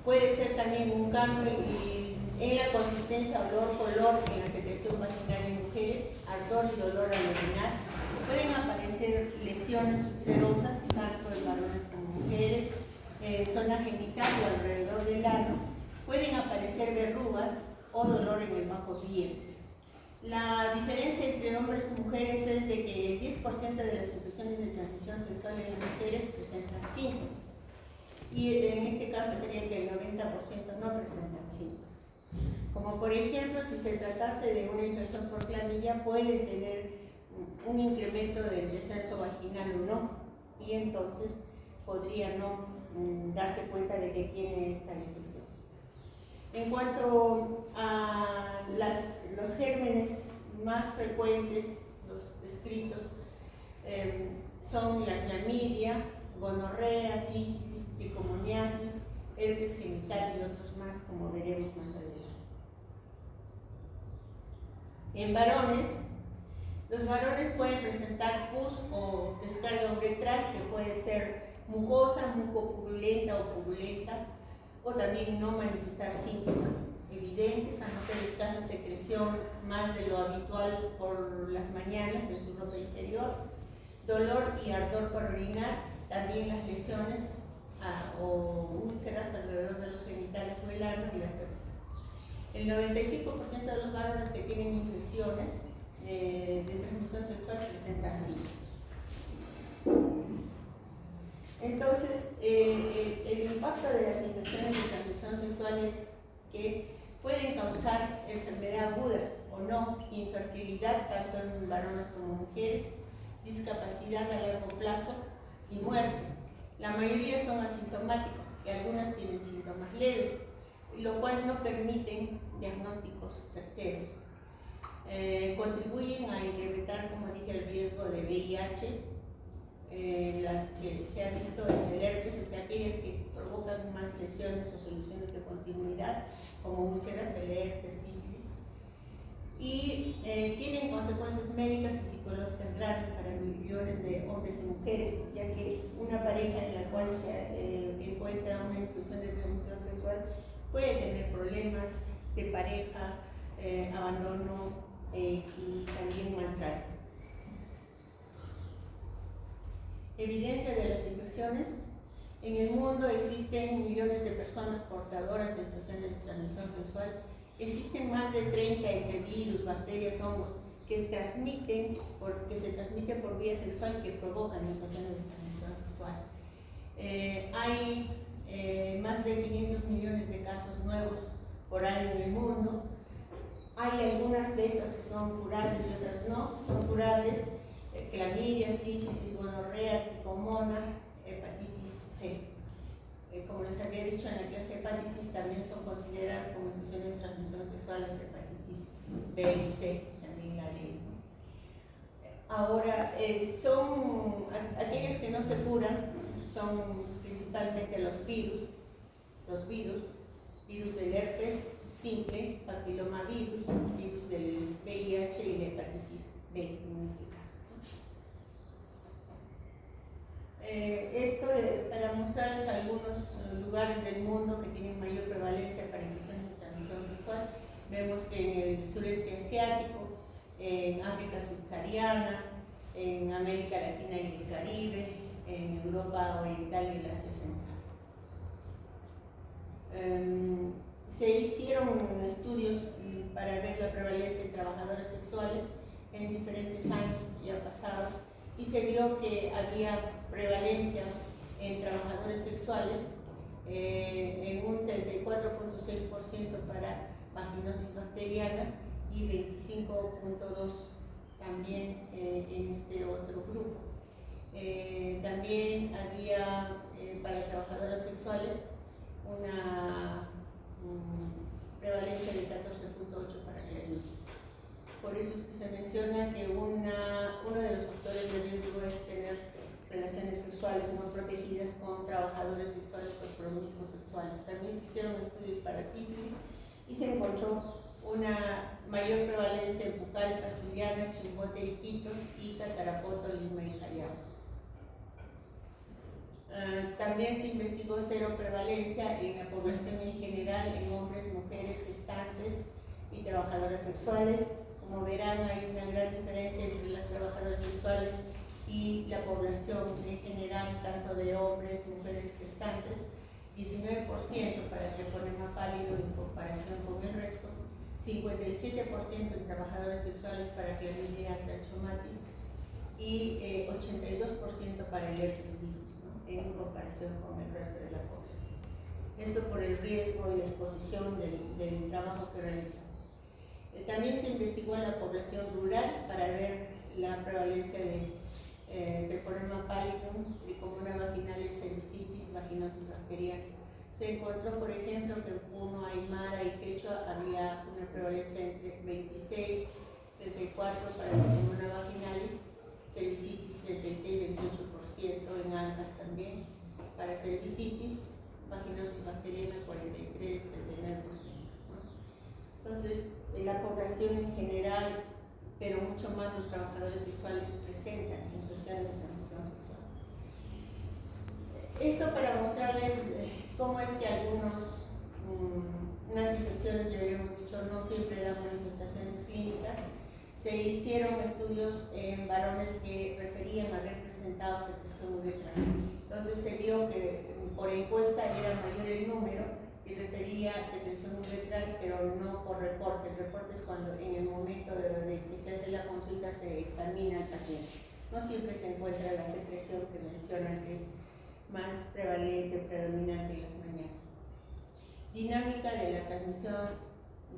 Puede ser también un cambio en la consistencia, olor, color en la secreción vaginal en mujeres, ardor y dolor al orinar. Pueden aparecer lesiones ulcerosas, tanto en varones como mujeres, zona genital o alrededor del ano. Pueden aparecer verrugas o dolor en el bajo vientre. La diferencia entre hombres y mujeres es de que el 10% de las infecciones de transmisión sexual en las mujeres presentan síntomas. Y en este caso sería que el 90% no presentan síntomas. Como por ejemplo, si se tratase de una infección por clamidia, puede tener un incremento del descenso vaginal o no, y entonces podría no darse cuenta de que tiene esta infección. En cuanto a los gérmenes más frecuentes, los descritos, son la clamidia, gonorrea, sífilis, tricomoniasis, herpes genital y otros más, como veremos más adelante. En varones, los varones pueden presentar pus o descarga uretral, que puede ser mucosa, mucopurulenta o purulenta, o también no manifestar síntomas evidentes, a no ser escasa secreción más de lo habitual por las mañanas en su ropa interior, dolor y ardor por orinar, también las lesiones o úlceras alrededor de los genitales o el ano y las verrugas. El 95% de los varones que tienen infecciones de transmisión sexual presentan síntomas. Entonces, el impacto de las infecciones de transmisión sexual es que pueden causar enfermedad aguda o no, infertilidad tanto en varones como mujeres, discapacidad a largo plazo y muerte. La mayoría son asintomáticas y algunas tienen síntomas leves, lo cual no permiten diagnósticos certeros. Contribuyen a incrementar, como dije, el riesgo de VIH. Las que se ha visto es el herpes, o sea, aquellas que provocan más lesiones o soluciones de continuidad, como úlceras, el herpes, sífilis, y tienen consecuencias médicas y psicológicas graves para millones de hombres y mujeres, ya que una pareja en la cual se encuentra una infección de transmisión sexual puede tener problemas de pareja, abandono y también maltrato. Evidencia de las infecciones. En el mundo existen millones de personas portadoras de infecciones de transmisión sexual. Existen más de 30 entre virus, bacterias, hongos que se transmiten por vía sexual, que provocan infecciones de transmisión sexual. Hay más de 500 millones de casos nuevos por año en el mundo. Hay algunas de estas que son curables y otras no. Son curables: clamidia, sífilis, gonorrea, tricomona, hepatitis C. Como les había dicho en la clase de hepatitis, también son consideradas como infecciones de transmisión sexual las hepatitis B y C, también la D. Ahora, son aquellas que no se curan, son principalmente los virus del herpes simple, papilomavirus, virus del VIH y la hepatitis B en este caso. Para mostrarles algunos lugares del mundo que tienen mayor prevalencia para infecciones de transmisión sexual. Vemos que en el sureste asiático, en África subsahariana, en América Latina y el Caribe, en Europa Oriental y el Asia Central. Se hicieron estudios para ver la prevalencia de trabajadores sexuales en diferentes años ya pasados, y se vio que había prevalencia en trabajadores sexuales en un 34.6% para vaginosis bacteriana y 25.2% también en este otro grupo. También había para trabajadoras sexuales una prevalencia de 14.8% para clamidia. Por eso es que se menciona que uno de los factores de riesgo es tener relaciones sexuales no protegidas con trabajadores sexuales por promiscuos sexuales. También se hicieron estudios para sífilis y se encontró una mayor prevalencia en bucal, pasuliana, chimbote, iquitos, ica, tarapoto, lima y callao. También se investigó cero prevalencia en la población en general, en hombres, mujeres, gestantes y trabajadoras sexuales. Como verán, hay una gran diferencia entre las trabajadoras sexuales y la población en general, tanto de hombres, mujeres, gestantes. 19% para el treponema pálido en comparación con el resto, 57% en trabajadores sexuales para clamidia trachomatis y 82% para el herpes virus, ¿no?, en comparación con el resto de la población. Esto por el riesgo y la exposición del trabajo que realizan. También se investigó en la población rural para ver la prevalencia de treponema pallidum, tricomona vaginalis, cervicitis, vaginosis bacteriana. Se encontró, por ejemplo, que en Puno, Aymara y Quechua había una prevalencia entre 26 y 34 para tricomona vaginalis, cervicitis 36, 28%, en Ancas también, para cervicitis, vaginosis bacteriana 43, 39%. Entonces, la población en general, pero mucho más los trabajadores sexuales, presentan infecciones de transmisión sexual. Esto para mostrarles cómo es que unas infecciones, ya habíamos dicho, no siempre dan manifestaciones clínicas. Se hicieron estudios en varones que referían haber presentado secreción uretral. Entonces se vio que por encuesta era mayor el número que refería secreción uretral, pero no por reporte. El reporte es cuando en el momento de que se hace la consulta se examina al paciente. No siempre se encuentra la secreción que mencionan que es más prevalente, predominante en las mañanas. Dinámica de la transmisión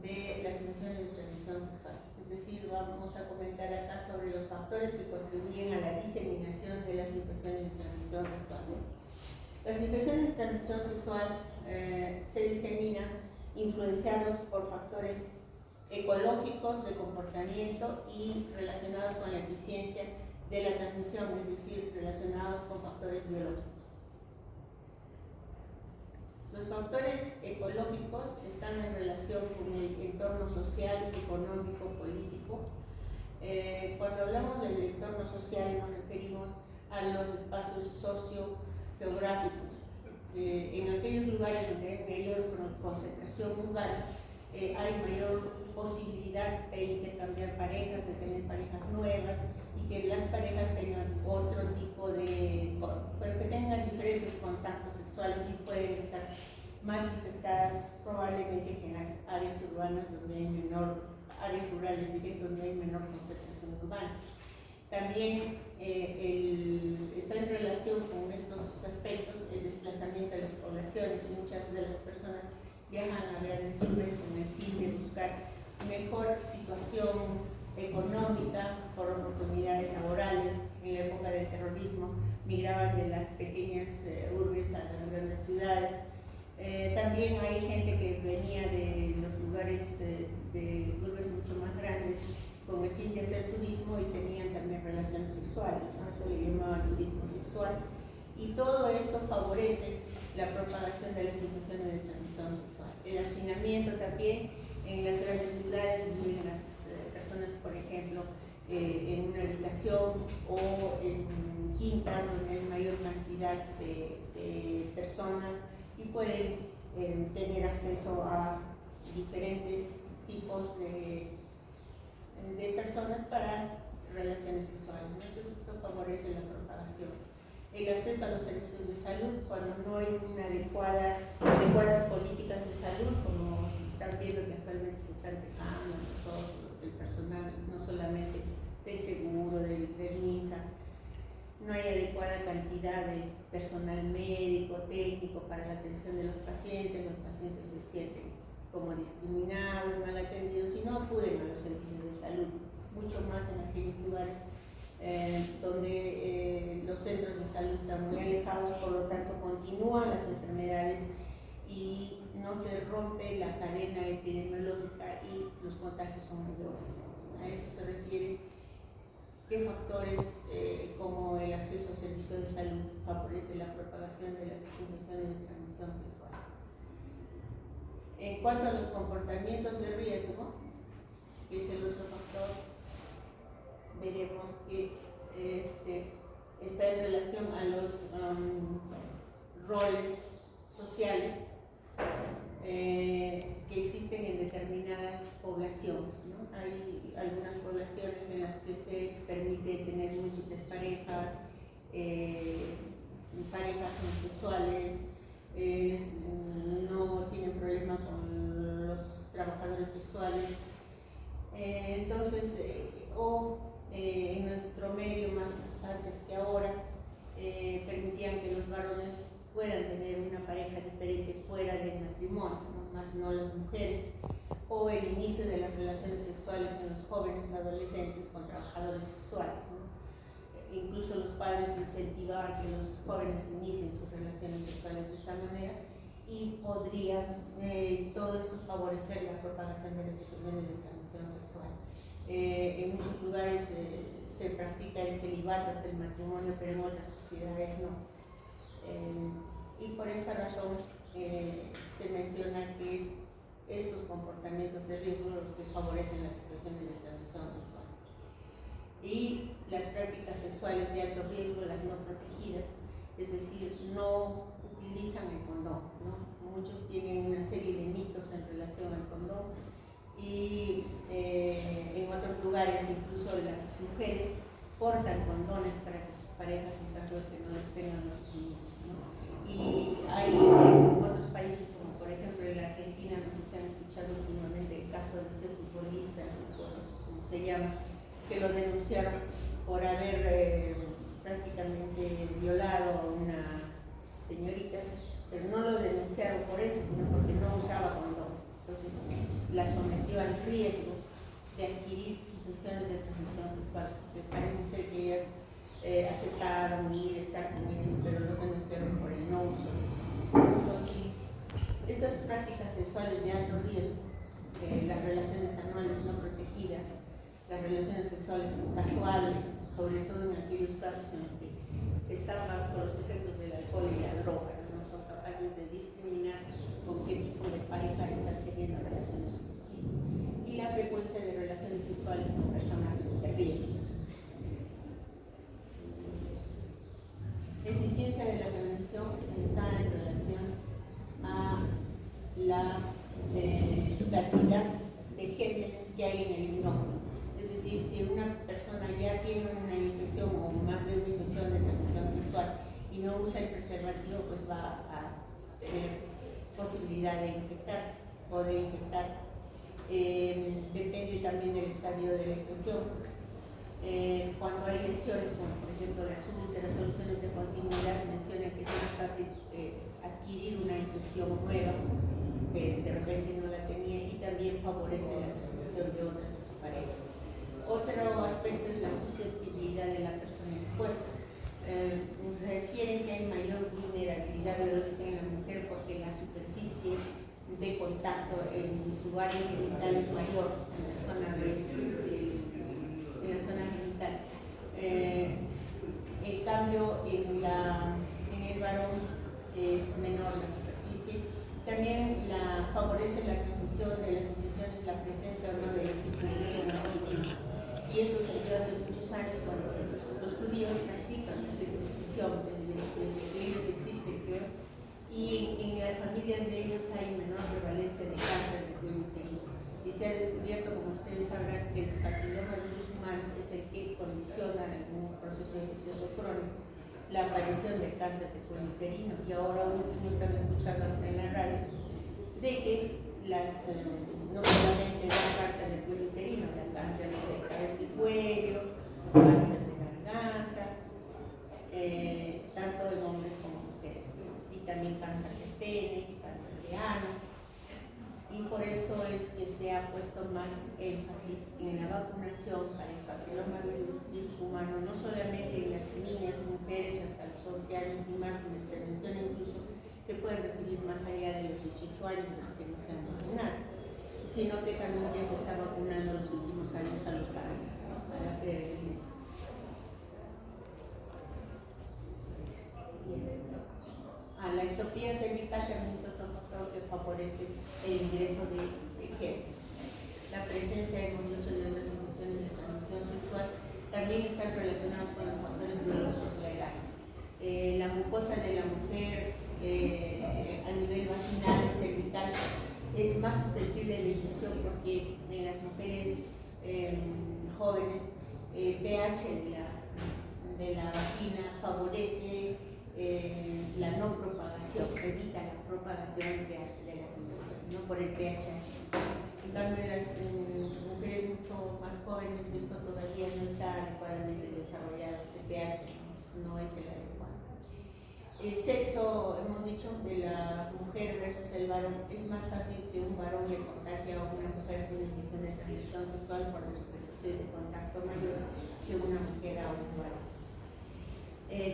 de las infecciones de transmisión sexual. Es decir, vamos a comentar acá sobre los factores que contribuyen a la diseminación de las infecciones de transmisión sexual. Las infecciones de transmisión sexual se diseminan influenciados por factores ecológicos de comportamiento y relacionados con la eficiencia de la transmisión, es decir, relacionados con factores biológicos. Los factores ecológicos están en relación con el entorno social, económico, político. Cuando hablamos del entorno social nos referimos a los espacios sociogeográficos. En aquellos lugares donde hay mayor concentración urbana, hay mayor posibilidad de intercambiar parejas, de tener parejas nuevas y que las parejas tengan otro tipo de, pero que tengan diferentes contactos sexuales y pueden estar más infectadas probablemente que en las áreas urbanas donde hay menor, áreas rurales donde hay menor concentración urbana. También está en relación con estos aspectos el desplazamiento de las poblaciones. Muchas de las personas viajan a grandes urbes con el fin de buscar mejor situación económica por oportunidades laborales. En la época del terrorismo migraban de las pequeñas urbes a las grandes ciudades. También hay gente que venía de los lugares de urbes mucho más grandes con el fin de hacer turismo y tenían también relaciones sexuales, ¿no? Eso le llamaban turismo sexual. Y todo esto favorece la propagación de las infecciones de transmisión sexual. El hacinamiento también, en las grandes ciudades viven las personas, por ejemplo, en una habitación o en quintas donde hay mayor cantidad de personas y pueden tener acceso a diferentes tipos de personas para relaciones sexuales, ¿no? Entonces esto favorece la propagación. El acceso a los servicios de salud, cuando no hay adecuadas políticas de salud, como están viendo que actualmente se están quejando todo el personal, no solamente del seguro, del MINSA, no hay adecuada cantidad de personal médico, técnico para la atención de los pacientes se sienten como discriminados, mal atendidos y no acuden a los servicios de salud, mucho más en aquellos lugares donde los centros de salud están muy alejados, por lo tanto continúan las enfermedades y no se rompe la cadena epidemiológica y los contagios son mayores. A eso se refiere qué factores como el acceso a servicios de salud favorece la propagación de las infecciones de transmisión sexual. En cuanto a los comportamientos de riesgo, que es el otro factor, veremos que está en relación a los roles sociales que existen en determinadas poblaciones, ¿no? Hay algunas poblaciones en las que se permite tener múltiples parejas, parejas homosexuales, no tienen problema con los trabajadores sexuales. Entonces, en nuestro medio más antes que ahora, permitían que los varones puedan tener una pareja diferente fuera del matrimonio, ¿no? Más no las mujeres, o el inicio de las relaciones sexuales en los jóvenes adolescentes con trabajadores sexuales, ¿no? Incluso los padres incentivaban que los jóvenes inicien sus relaciones sexuales de esta manera y podría todo esto favorecer la propagación de las situaciones de transmisión sexual. En muchos lugares se practica el celibato hasta el matrimonio, pero en otras sociedades no. Y por esta razón se menciona que estos comportamientos de riesgo los que favorecen las situaciones de transmisión sexual. Y las prácticas sexuales de alto riesgo, las no protegidas, es decir, no utilizan el condón, ¿no? Muchos tienen una serie de mitos en relación al condón y en otros lugares incluso las mujeres portan condones para que sus parejas, en caso de que no los tengan, los utilicen, ¿no? Y hay en otros países, como por ejemplo en la Argentina, no sé si han escuchado últimamente el caso de ese futbolista, no recuerdo cómo se llama, que lo denunciaron por haber prácticamente violado a una señorita, pero no lo denunciaron por eso, sino porque no usaba condón. Entonces la sometió al riesgo de adquirir infecciones de transmisión sexual, que parece ser que ellas aceptaron ir, estar con ellos, pero los denunciaron por el no uso. Entonces, estas prácticas sexuales de alto riesgo, las relaciones anuales no protegidas, las relaciones sexuales casuales, sobre todo en aquellos casos en los que están bajo los efectos del alcohol y la droga, no son capaces de discriminar con qué tipo de pareja están teniendo relaciones sexuales, y la frecuencia de relaciones sexuales con personas de riesgo. La eficiencia de la prevención está en relación a la cantidad de gérmenes que hay en el inóculo. Es decir, si una persona ya tiene una infección o más de una infección de transmisión sexual y no usa el preservativo, pues va a tener posibilidad de infectarse o de infectar. Depende también del estadio de la infección. Cuando hay lesiones, como por ejemplo las úlceras, soluciones de continuidad, menciona que es más fácil adquirir una infección nueva que de repente no la tenía, y también favorece la transmisión de otras a su pareja. Otro aspecto es la susceptibilidad de la persona expuesta. Refieren que hay mayor vulnerabilidad biológica en la mujer porque la superficie de contacto en su área genital es mayor en la zona genital. En cambio, en el varón es menor la superficie. También favorece la transmisión de las infecciones, la presencia o no de la circuncisión íntima. Y eso se vio hace muchos años cuando los judíos practican la circuncisión, desde que ellos existen, creo. Y en las familias de ellos hay menor prevalencia de cáncer de cuello uterino. Y se ha descubierto, como ustedes sabrán, que el papiloma virus humano es el que condiciona en un proceso infeccioso crónico la aparición del cáncer de cuello uterino. Y ahora último están escuchando hasta en la radio de que no solamente da cáncer de cuello uterino, da cáncer de cabeza y cuello, cáncer de garganta, tanto en hombres como mujeres, ¿no? Y también cáncer de pene, cáncer de ano. Y por esto es que se ha puesto más énfasis en la vacunación para el papiloma virus humano, no solamente en las niñas, mujeres hasta los 11 años y más, se menciona incluso que pueden recibir más allá de los 18 años los que no se han vacunado, sino que también ya se está vacunando en los últimos años a los varones, ¿no? Para prevenir. La ectopía cervical también es otro factor que favorece el ingreso de gérmenes. La presencia de muchos de otras infecciones de transmisión sexual también están relacionados con los factores biológicos de la edad. La mucosa de la mujer a nivel vaginal y cervical es más susceptible de infección porque en las mujeres jóvenes pH de la vagina favorece la no propagación, evita la propagación de la situación, ¿no? Por el pH ácido. En cambio, en las mujeres mucho más jóvenes esto todavía no está adecuadamente desarrollado, este pH no es el adecuado. El sexo, hemos dicho, de la mujer versus el varón, es más fácil que un varón le contagie a una mujer con infección de transmisión sexual por la superficie de contacto mayor que una mujer a un varón.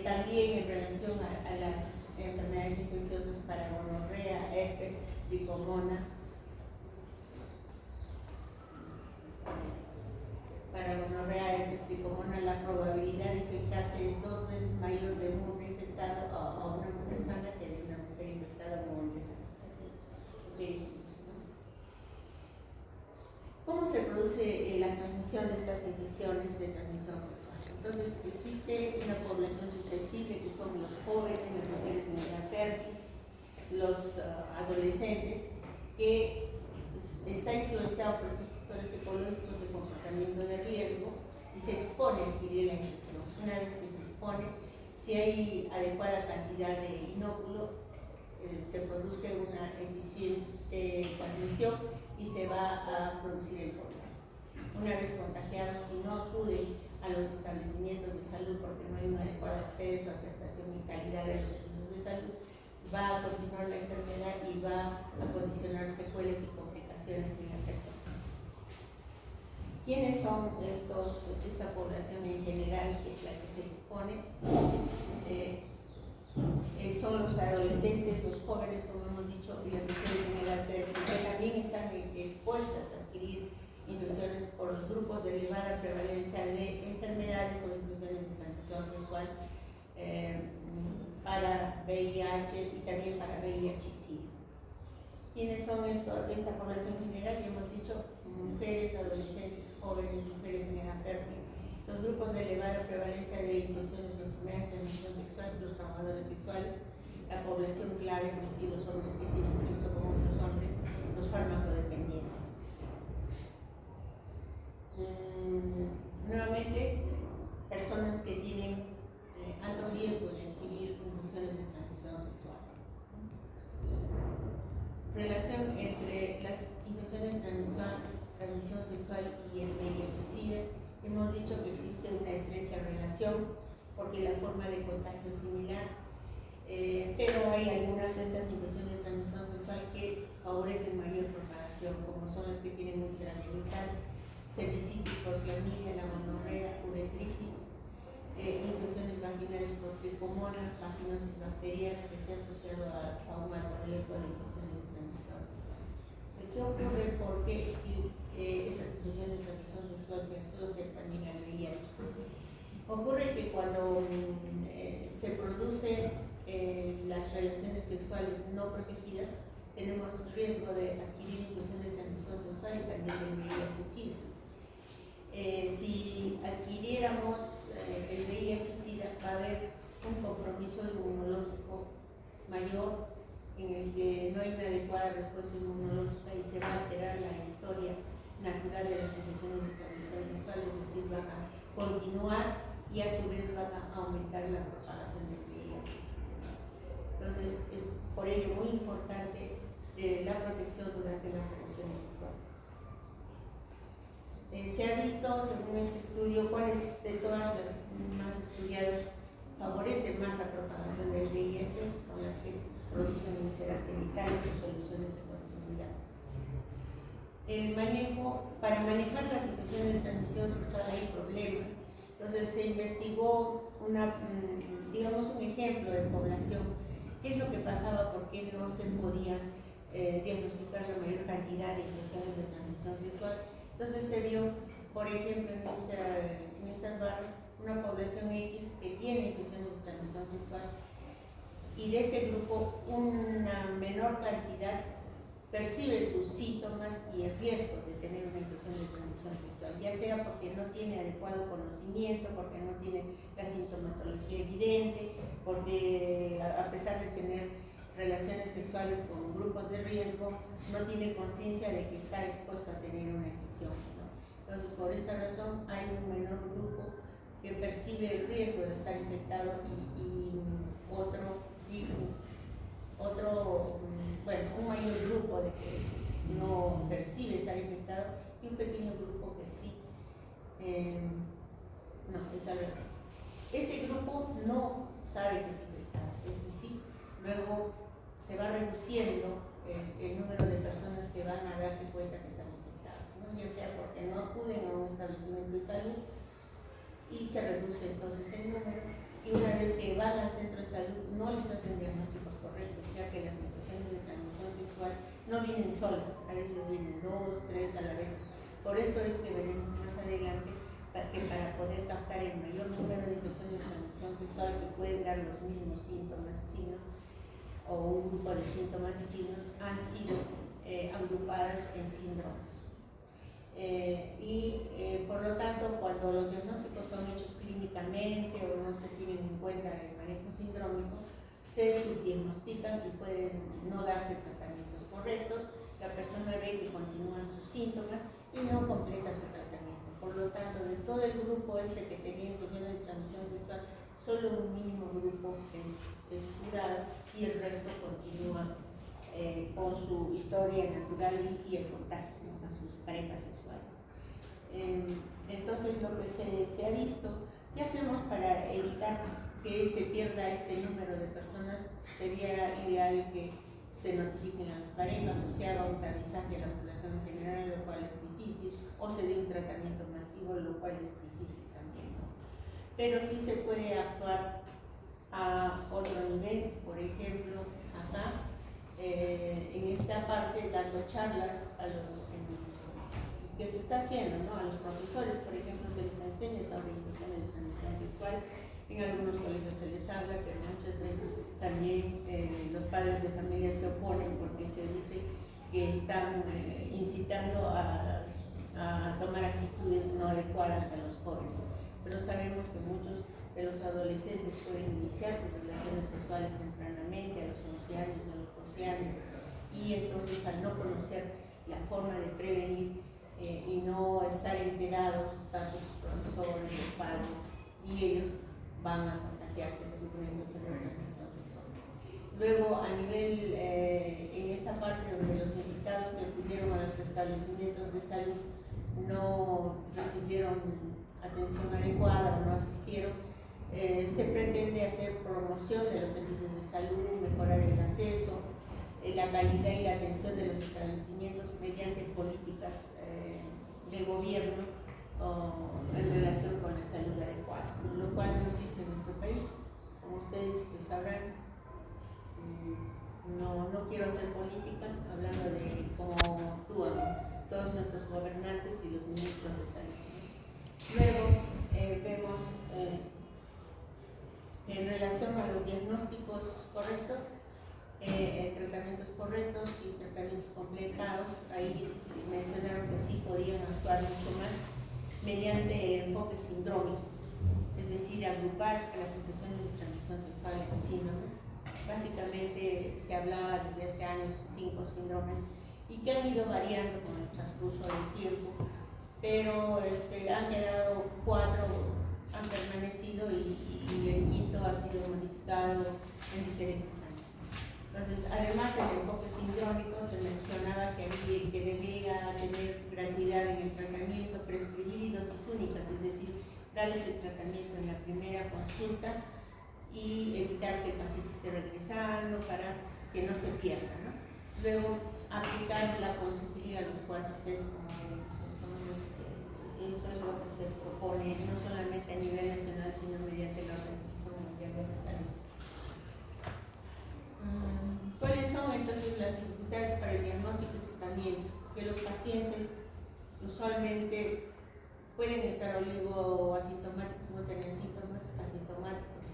También en relación a las enfermedades infecciosas para gonorrea, herpes, tricomona, la probabilidad de infectarse es 2 veces mayor de un hombre infectado a una mujer sana que de una mujer infectada a un hombre sano. ¿Cómo se produce la transmisión de estas infecciones de transmisión sexual? Entonces, existe una población susceptible que son los jóvenes, las mujeres en edad fértil, los adolescentes, que está influenciado por los factores ecológicos de comportamiento de riesgo y se expone a adquirir la infección. Una vez que se expone, si hay adecuada cantidad de inóculo, se produce una eficiente transmisión y se va a producir el contagio. Una vez contagiados, si no acuden a los establecimientos de salud porque no hay un adecuado acceso, aceptación y calidad de los servicios de salud, va a continuar la enfermedad y va a condicionar secuelas y complicaciones en la persona. ¿Quiénes son esta población en general que es la que se expone? Son los adolescentes, los jóvenes, como hemos dicho, y las mujeres en edad fértil, que también están expuestas a adquirir infecciones por los grupos de elevada prevalencia de enfermedades o infecciones de transmisión sexual para VIH y también para VIH-Sida. ¿Quiénes son esta población general? Ya hemos dicho, mujeres, adolescentes, jóvenes, mujeres en edad fértil, los grupos de elevada prevalencia de infecciones o enfermedades de transmisión sexual, los trabajadores sexuales, la población clave, como si los hombres que tienen sexo con otros hombres, los farmacodependientes. Nuevamente, personas que tienen alto riesgo de adquirir infecciones de transmisión sexual. Relación entre las infecciones de transmisión sexual y el VIH-Sida. Hemos dicho que existe una estrecha relación porque la forma de contagio es similar, pero hay algunas de estas infecciones de transmisión sexual que favorecen mayor propagación, como son las que tienen úlcera genital, cervicitis por clamidia, la gonorrea, uretritis, infecciones vaginales por tricomona, vaginosis bacteriana que se ha asociado a un alto riesgo de infección de transmisión sexual. ¿Qué ocurre? ¿Por qué estas infecciones de transmisión sexual se asocian también al VIH? Ocurre que cuando se producen las relaciones sexuales no protegidas, tenemos riesgo de adquirir infecciones de transmisión sexual y también del VIH-Sida. Si adquiriéramos el VIH-Sida, va a haber un compromiso inmunológico mayor en el que no hay una adecuada respuesta inmunológica y se va a alterar la historia natural de las infecciones de transmisión sexual, es decir, van a continuar y a su vez van a aumentar la propagación del VIH. Entonces, es por ello muy importante la protección durante las relaciones sexuales. Se ha visto, según este estudio, cuáles de todas las más estudiadas favorecen más la propagación del VIH, son las que producen úlceras genitales o soluciones de continuidad. Para manejar las infecciones de transmisión sexual hay problemas. Entonces se investigó un ejemplo de población, qué es lo que pasaba, por qué no se podía diagnosticar la mayor cantidad de infecciones de transmisión sexual. Entonces se vio, por ejemplo, en estas barras, una población X que tiene infecciones de transmisión sexual y de este grupo una menor cantidad percibe sus síntomas y el riesgo de tener una infección de transmisión sexual, ya sea porque no tiene adecuado conocimiento, porque no tiene la sintomatología evidente, porque a pesar de tener relaciones sexuales con grupos de riesgo no tiene conciencia de que está expuesto a tener una infección, ¿no? Entonces, por esta razón, hay un menor grupo que percibe el riesgo de estar infectado y un mayor grupo de que no percibe estar infectado y un pequeño grupo que sí. No, es al revés. Este grupo no sabe que está infectado, sí. Luego se va reduciendo el número de personas que van a darse cuenta que están infectadas, ¿no? Ya sea porque no acuden a un establecimiento de salud y se reduce entonces el número, y una vez que van al centro de salud no les hacen diagnósticos correctos, ya que las infecciones de transmisión sexual no vienen solas, a veces vienen 2, 3 a la vez. Por eso es que veremos más adelante que para poder captar el mayor número de infecciones de transmisión sexual que pueden dar los mismos síntomas y signos, o un grupo de síntomas y signos, han sido agrupadas en síndromes. Por lo tanto, cuando los diagnósticos son hechos clínicamente o no se tienen en cuenta el manejo sindrómico, se subdiagnostican y pueden no darse tratamientos correctos. La persona ve que continúan sus síntomas y no completa su tratamiento. Por lo tanto, de todo el grupo que tenía infecciones de transmisión sexual, solo un mínimo grupo es curado y el resto continúa con su historia natural y el contagio, ¿no?, a sus parejas sexuales. Entonces, lo que se ha visto, ¿qué hacemos para evitar que se pierda este número de personas? Sería ideal que se notifiquen a las parejas, o se haga un tamizaje a la población en general, lo cual es difícil, o se dé un tratamiento masivo, lo cual es difícil también, ¿no? Pero sí se puede actuar a otro nivel, por ejemplo, acá, en esta parte, dando charlas a los que se está haciendo, ¿no?, a los profesores, por ejemplo, se les enseña sobre infecciones de transmisión sexual. En algunos colegios se les habla, pero muchas veces también los padres de familia se oponen porque se dice que están incitando a tomar actitudes no adecuadas a los jóvenes. Pero sabemos que muchos de los adolescentes pueden iniciar sus relaciones sexuales tempranamente, a los 11 años, a los 12 años, y entonces, al no conocer la forma de prevenir y no estar enterados, tanto sus profesores, los padres y ellos, van a contagiarse de una infección de transmisión sexual. Luego, a nivel, en esta parte donde los invitados que acudieron a los establecimientos de salud no recibieron atención adecuada o no asistieron, se pretende hacer promoción de los servicios de salud, mejorar el acceso, la calidad y la atención de los establecimientos mediante políticas de gobierno en relación con la salud adecuada, lo cual no existe en nuestro país. Como ustedes sabrán, no quiero hacer política hablando de cómo actúan todos nuestros gobernantes y los ministros de salud. Luego vemos en relación a los diagnósticos correctos, tratamientos correctos y tratamientos completados. Ahí mencionaron que sí podían actuar mucho más mediante enfoque sindrómico, es decir, agrupar a las infecciones de transmisión sexual en síndromes. Básicamente se hablaba desde hace años 5 síndromes y que han ido variando con el transcurso del tiempo, pero han quedado 4, han permanecido y el quinto ha sido modificado en diferentes años. Entonces, además del enfoque sindrómico, se mencionaba que debía tener gratuidad en el tratamiento, prescribir dosis únicas, es decir, darles el tratamiento en la primera consulta y evitar que el paciente esté regresando para que no se pierda, ¿no? Luego, aplicar la consejería a los 4 Cs como veremos. Entonces, eso es lo que se propone, no solamente a nivel nacional, sino mediante la Organización Mundial de la Salud. ¿Cuáles son entonces las dificultades para el diagnóstico y tratamiento? Que los pacientes usualmente pueden estar oligoasintomáticos, no tener síntomas, asintomáticos,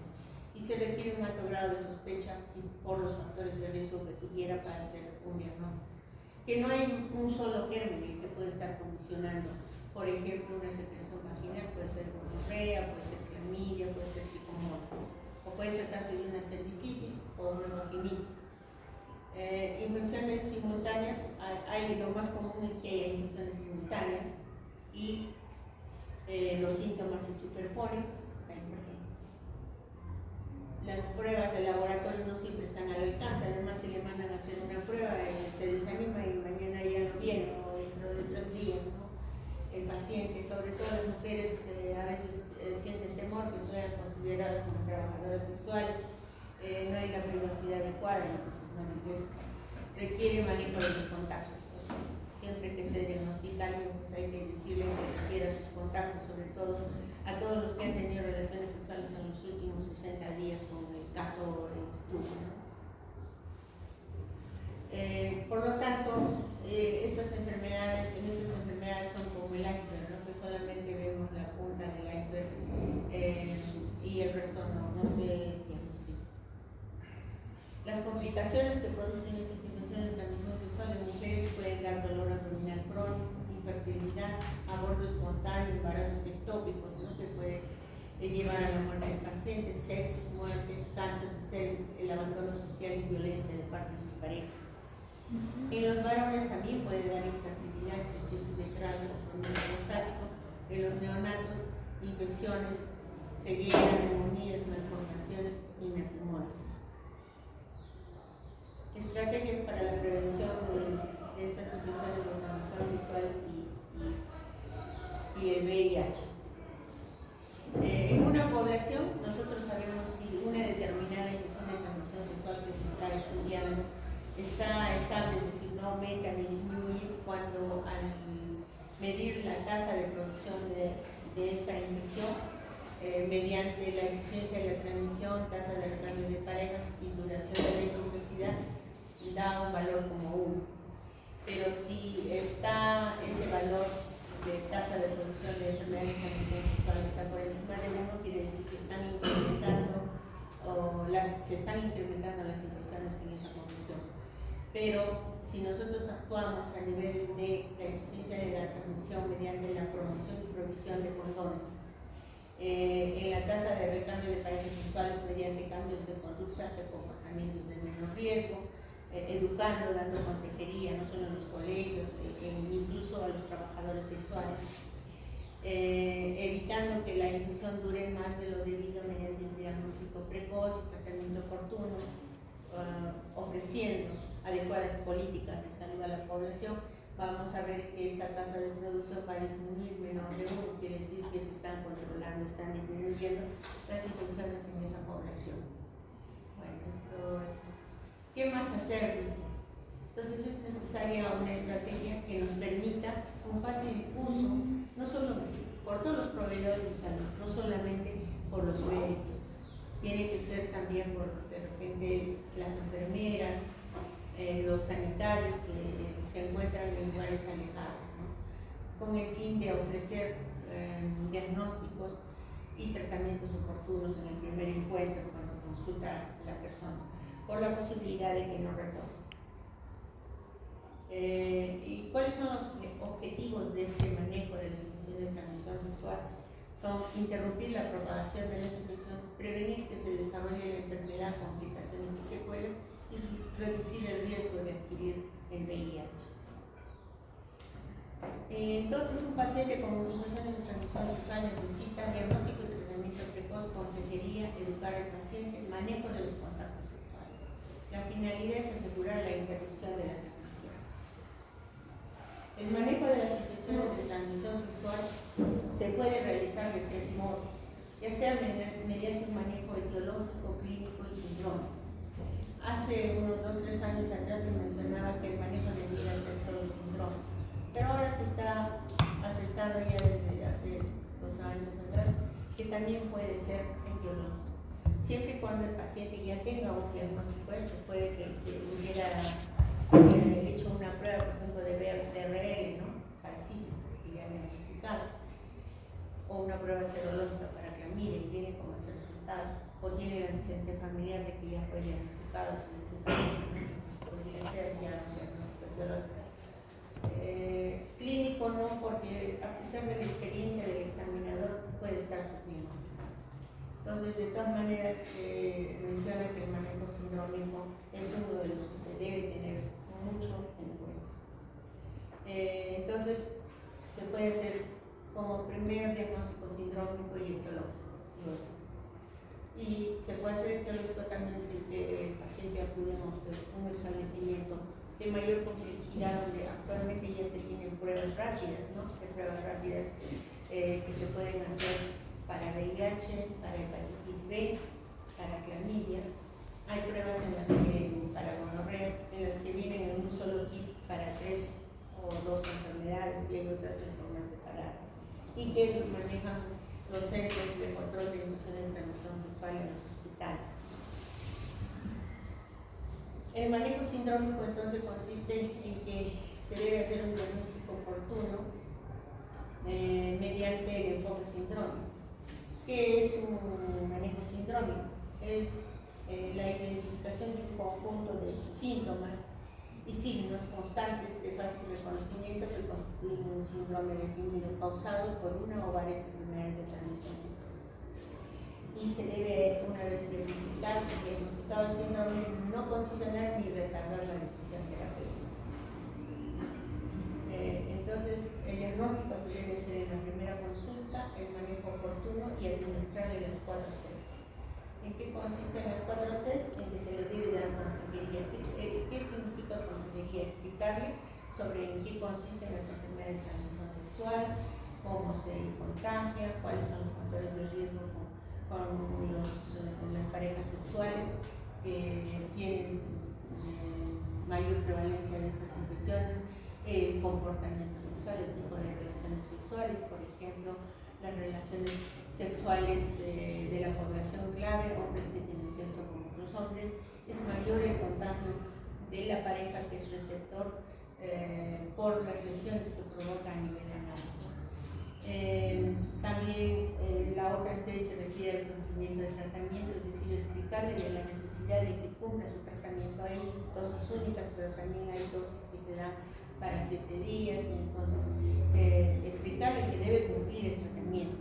y se requiere un alto grado de sospecha y por los factores de riesgo que tuviera para hacer un diagnóstico. Que no hay un solo germen que puede estar condicionando, por ejemplo, una secreción vaginal, puede ser gonorrea, puede ser clamidia, puede ser tricomonas, o puede tratarse de una cervicitis o una vaginitis. Infecciones simultáneas, lo más común es que haya infecciones simultáneas y los síntomas se superponen. Las pruebas de laboratorio no siempre están al alcance, además se le mandan a hacer una prueba y se desanima y mañana ya no viene o dentro de 3 días, ¿no? El paciente, sobre todo las mujeres, a veces sienten temor que sean consideradas como trabajadoras sexuales, no hay la privacidad adecuada, entonces requiere manejo de los contactos. Siempre que se diagnostica algo, pues hay que decirle que refiera sus contactos, sobre todo a todos los que han tenido relaciones sexuales en los últimos 60 días, con el caso en estudio, ¿no? Por lo tanto, estas enfermedades son como el iceberg, ¿no? Que solamente vemos la punta del iceberg y el resto no se diagnostica. Las complicaciones que producen estas infecciones de transmisión sexual en mujeres pueden dar dolor abdominal crónico, infertilidad, aborto espontáneo, embarazos ectópicos, ¿no? Que puede llevar a la muerte del paciente, sepsis, muerte, cáncer de cervix, el abandono social y violencia de parte de sus parejas. En los varones también puede dar infertilidad, estrechez uretral, compromiso prostático. En los neonatos, infecciones, ceguera, neumonías, malformaciones y matrimonios. Estrategias para la prevención de estas infecciones de transmisión sexual y el VIH. En una población, nosotros sabemos si una determinada infección de transmisión sexual que se está estudiando está estable, es decir, no aumenta ni disminuye cuando al medir la tasa de producción de esta infección mediante la eficiencia de la transmisión, tasa de recambio de parejas y duración de la infecciosidad, da un valor como 1. Pero si está ese valor de tasa de producción de enfermedades de transmisión sexual está por encima de 1, quiere decir que se están incrementando las infecciones en esa población. Pero si nosotros actuamos a nivel de la eficiencia de la transmisión mediante la promoción y provisión de condones, en la tasa de recambio de parejas sexuales mediante cambios de conductas y comportamientos de menor riesgo, educando, dando consejería, no solo en los colegios, incluso a los trabajadores sexuales, evitando que la infección dure más de lo debido mediante un diagnóstico precoz y tratamiento oportuno, ofreciendo adecuadas políticas de salud a la población, vamos a ver que esta tasa de producción va a disminuir menor de 1, quiere decir que se están controlando, están disminuyendo las infecciones en esa población. Bueno, esto es... ¿Qué más hacer? Entonces es necesaria una estrategia que nos permita un fácil uso, no solo por todos los proveedores de salud, no solamente por los médicos, tiene que ser también por de repente las enfermeras, los sanitarios que se encuentran en lugares alejados, ¿no? Con el fin de ofrecer diagnósticos y tratamientos oportunos en el primer encuentro cuando consulta la persona, por la posibilidad de que no retorne. ¿Y cuáles son los objetivos de este manejo de las infecciones de transmisión sexual? Son interrumpir la propagación de las infecciones, prevenir que se desarrolle la enfermedad, complicaciones y secuelas y reducir el riesgo de adquirir el VIH. Entonces, un paciente con infecciones de transmisión sexual necesita diagnóstico y tratamiento precoz, consejería, educar al paciente, manejo de los contactos sexuales. La finalidad es asegurar la interrupción de la transmisión. El manejo de las infecciones de transmisión sexual se puede realizar de 3 modos, ya sea mediante un manejo etiológico, clínico y sindrómico. Hace unos 2-3 años atrás se mencionaba que el manejo debía ser solo sindrómico, pero ahora se está aceptando ya desde hace 2 años atrás que también puede ser etiológico, siempre y cuando el paciente ya tenga un diagnóstico hecho. Puede que se hubiera hecho una prueba, por ejemplo, de DRL, ¿no? Para sífilis, que ya han diagnosticado, o una prueba serológica para que mire y viene con ese resultado, o tiene el antecedente familiar de que ya fue diagnosticado su paciente, entonces podría ser ya un diagnóstico etiológico. Clínico no, porque a pesar de la experiencia del examinador puede estar subdiagnosticado. Entonces, de todas maneras, menciona que el manejo sindrómico es uno de los que se debe tener mucho en cuenta. Entonces, se puede hacer como primer diagnóstico sindrómico y etiológico. Y se puede hacer etiológico también si es que el paciente acude a un establecimiento de mayor complejidad, donde actualmente ya se tienen pruebas rápidas, ¿no? Hay pruebas rápidas que se pueden hacer para VIH, para hepatitis B, para clamidia. Hay pruebas para gonorrea, en las que vienen en un solo kit para 3 o 2 enfermedades, y hay otras en forma separada, y que manejan los centros de control de infecciones de transmisión sexual en los hospitales. El manejo sindrómico entonces consiste en que se debe hacer un diagnóstico oportuno mediante el enfoque sindrómico. ¿Qué es un manejo sindrómico? Es la identificación de un conjunto de síntomas y signos constantes de fácil reconocimiento que constituyen un síndrome definido causado por una o varias enfermedades de transmisión sexual. Y se debe, una vez diagnosticado el síndrome, no condicionar ni retardar la decisión terapéutica. Entonces, el diagnóstico se debe hacer en la primera consulta, el manejo oportuno y administrarle las 4 Cs. ¿En qué consisten las 4 Cs? En que se le debe dar consejería. ¿Qué significa consejería? Explicarle sobre en qué consisten las enfermedades de transmisión sexual, cómo se contagia, cuáles son los factores de riesgo con las parejas sexuales que tienen mayor prevalencia de estas infecciones, el comportamiento sexual, el tipo de relaciones sexuales, por ejemplo, las relaciones sexuales de la población clave, hombres que tienen sexo con otros hombres, es mayor el contagio de la pareja que es receptor por las lesiones que provoca a nivel anal. También la otra C se refiere al cumplimiento del tratamiento, es decir, explicarle de la necesidad de que cumpla su tratamiento. Hay dosis únicas, pero también hay dosis que se dan para 7 días, y entonces explicarle que debe cumplir el tratamiento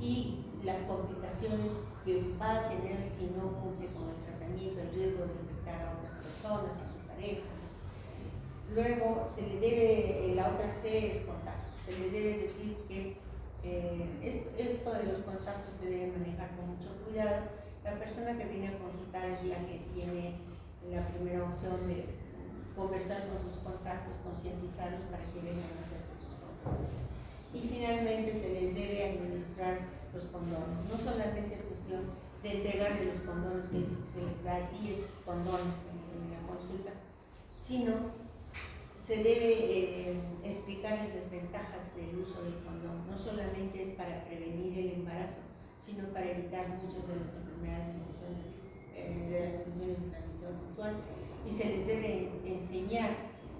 y las complicaciones que va a tener si no cumple con el tratamiento, el riesgo de infectar a otras personas, a su pareja. Luego se le debe, la otra C es contacto, se le debe decir que esto de los contactos se debe manejar con mucho cuidado. La persona que viene a consultar es la que tiene la primera opción de conversar con sus contactos, concientizarlos para que vengan a hacerse sus controles. Y finalmente se les debe administrar los condones. No solamente es cuestión de entregarle los condones, que se les da 10 condones en la consulta, sino se debe explicar las desventajas del uso del condón. No solamente es para prevenir el embarazo, sino para evitar muchas de las enfermedades de las infecciones de transmisión sexual, y se les debe enseñar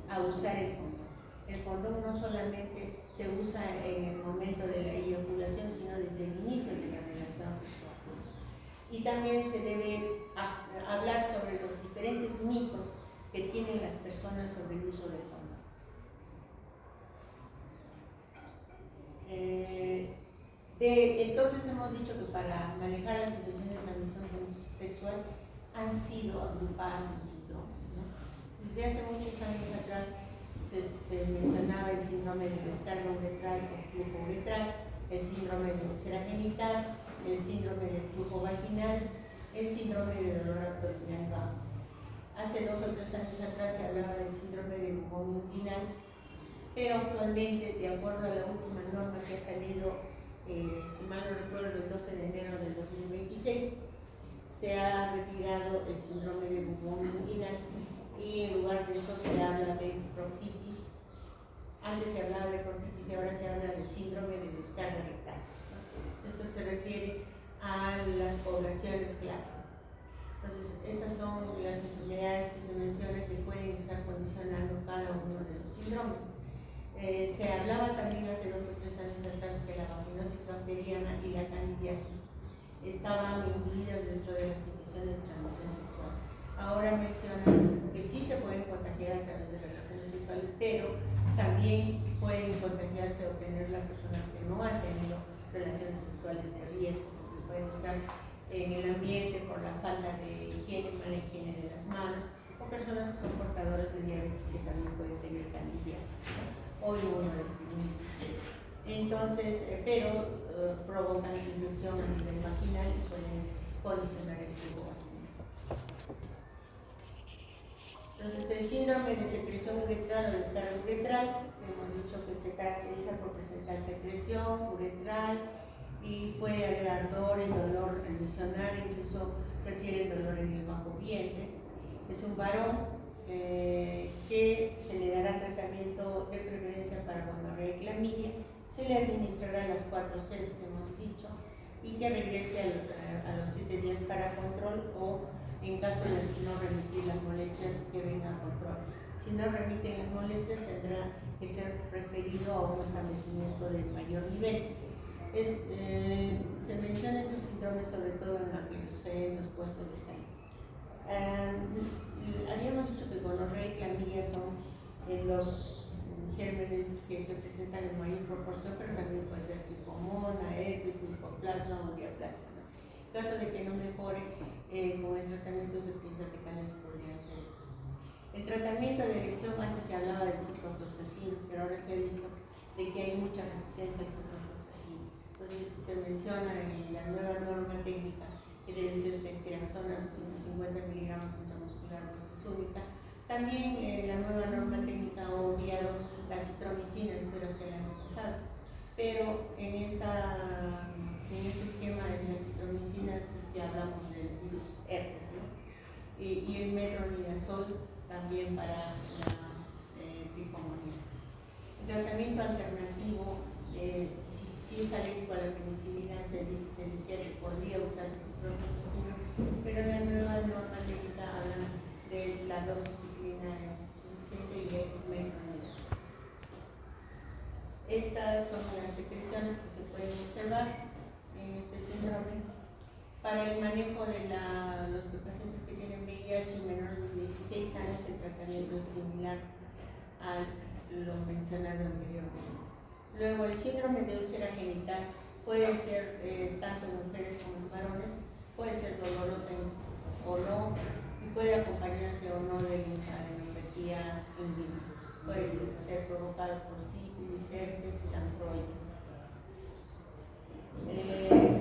a usar el condón. El condón no solamente se usa en el momento de la eyaculación, sino desde el inicio de la relación sexual. Y también se debe hablar sobre los diferentes mitos que tienen las personas sobre el uso del condón. Entonces hemos dicho que para manejar las situaciones de transmisión sexual han sido agrupadas en síndromes, ¿no? Desde hace muchos años atrás se mencionaba el síndrome de descarga uretral o flujo uretral, el síndrome de úlcera genital, el síndrome de flujo vaginal, el síndrome de dolor abdominal bajo. Hace 2 o 3 años atrás se hablaba del síndrome de bubón inguinal, pero actualmente, de acuerdo a la última norma que ha salido, si mal no recuerdo, el 12 de enero del 2026, se ha retirado el síndrome de bubón inguinal y en lugar de eso se habla de proctitis. Antes se hablaba de proctitis y ahora se habla de síndrome de descarga rectal. Esto se refiere a las poblaciones clave. Entonces, estas son las enfermedades que se mencionan que pueden estar condicionando cada uno de los síndromes. Se hablaba también hace 2 o 3 años atrás que la vaginosis bacteriana y la candidiasis estaban incluidas dentro de las infecciones de transmisión sexual. Ahora mencionan que sí se pueden contagiar a través de relaciones sexuales, pero también pueden contagiarse o tener las personas que no han tenido relaciones sexuales de riesgo, porque pueden estar en el ambiente por la falta de higiene, mala higiene de las manos, o personas que son portadoras de diabetes que también pueden tener candidiasis, ¿no? O inmunodeprimidos. Entonces, provocan infección a nivel vaginal y pueden condicionar el tubo vaginal. Entonces, el síndrome de secreción uretral o descarga uretral, hemos dicho que se caracteriza por presentar secreción uretral y puede haber ardor y dolor adicional, incluso refiere dolor en el bajo vientre. Es un varón que se le dará tratamiento de preferencia para gonorrea y clamidia, se le administrará las 4 Cs que hemos dicho y que regrese a los 7 días para control o en caso de no remitir las molestias que vengan a control. Si no remiten las molestias tendrá que ser referido a un establecimiento de mayor nivel. Se mencionan estos síndromes sobre todo en los puestos de salud. Habíamos dicho que gonorrea y clamidia son los gérmenes que se presentan en mayor proporción, pero también puede ser tricomona, herpes, micoplasma o diaplasma, ¿no? En caso de que no mejore con el tratamiento, se piensa que tales podrían ser estos. El tratamiento de erección, antes se hablaba del ciprofloxacino, pero ahora se ha visto de que hay mucha resistencia al ciprofloxacino. Entonces se menciona en la nueva norma técnica que debe ser ceftriaxona 250 miligramos intramuscular dosis única. También la nueva norma técnica ha obviado la citromicina, espero hasta el año pasado, pero en este esquema de la citromicina es que hablamos del virus herpes, ¿no? Y el metronidazol también para la tricomoniasis. El tratamiento alternativo, si es alérgico a la penicilina, se decía que podría usarse ciprofloxacino, pero en la nueva norma técnica hablan de la dosis ciclina es suficiente y el metronidazol. Estas son las secreciones que se pueden observar en este síndrome. Para el manejo de los pacientes que tienen VIH y menores de 16 años, el tratamiento es similar a lo mencionado anteriormente. Luego, el síndrome de úlcera genital puede ser tanto en mujeres como en varones, puede ser doloroso o no, y puede acompañarse o no de linfadenopatía inguinal. Puede ser provocado por sífilis, herpes, chancroide.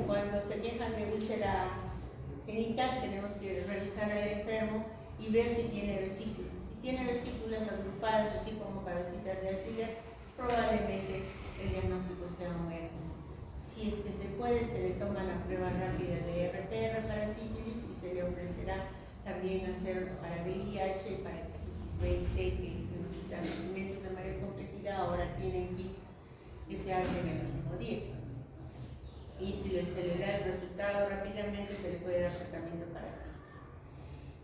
Cuando se quejan de úlcera genital, tenemos que revisar al enfermo y ver si tiene vesículas. Si tiene vesículas agrupadas, así como cabecitas de alfiler, probablemente el diagnóstico sea un herpes. Si es que se puede, se le toma la prueba rápida de RPR para sífilis y se le ofrecerá también hacer para VIH, para hepatitis B y C, que los establecimientos de mayor complejidad ahora tienen kits que se hacen el mismo día. Y si se le da el resultado rápidamente, se le puede dar tratamiento para sífilis.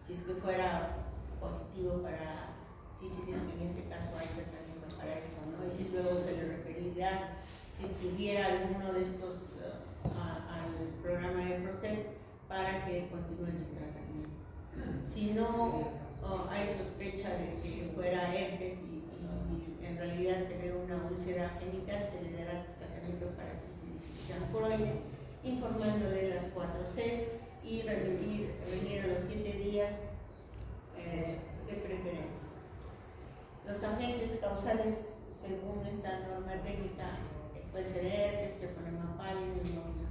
Si es que fuera positivo para sífilis, en este caso hay tratamiento para eso, ¿no? Y luego se le referirá, si estuviera alguno de estos al programa de PROCED para que continúe su tratamiento. Si no hay sospecha de que fuera herpes y en realidad se ve una úlcera genital, se le dará tratamiento para sífilis y chancroide, informándole las 4 Cs y venir a los 7 días de preferencia. Los agentes causales, según esta norma técnica, puede ser herpes, treponema pálido y nódulos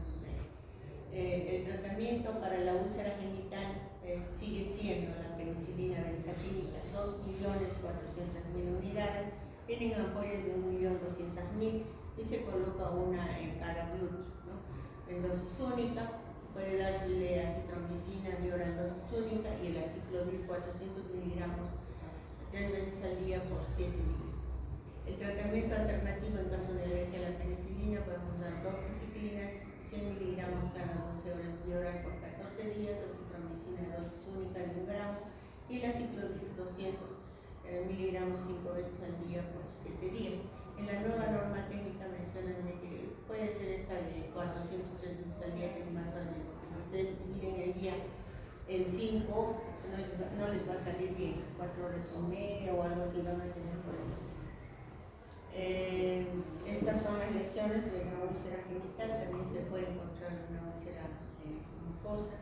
de el tratamiento para la úlcera genital sigue siendo la penicilina benzatínica, 2.400.000 unidades, tienen ampollas de 1.200.000 y se coloca una en cada glúteo, ¿no? En dosis única, puede darle acitromicina de oral dosis única y el aciclovir 400 miligramos 3 veces al día por 7 días. El tratamiento alternativo en caso de alergia a la penicilina podemos dar doxiciclinas 100 miligramos cada 12 horas vía oral por 14 días, acitromicina dosis única de 1 gramo y el aciclovir 200 miligramos 5 veces al día por 7 días. En la nueva norma técnica mencionan que puede ser esta de 403 veces al día, que es más fácil, porque si ustedes dividen el día en 5, no les va a salir bien, 4 horas y media o algo así, van a tener problemas. Estas son las lesiones de una úlcera genital, también se puede encontrar una úlcera mucosa,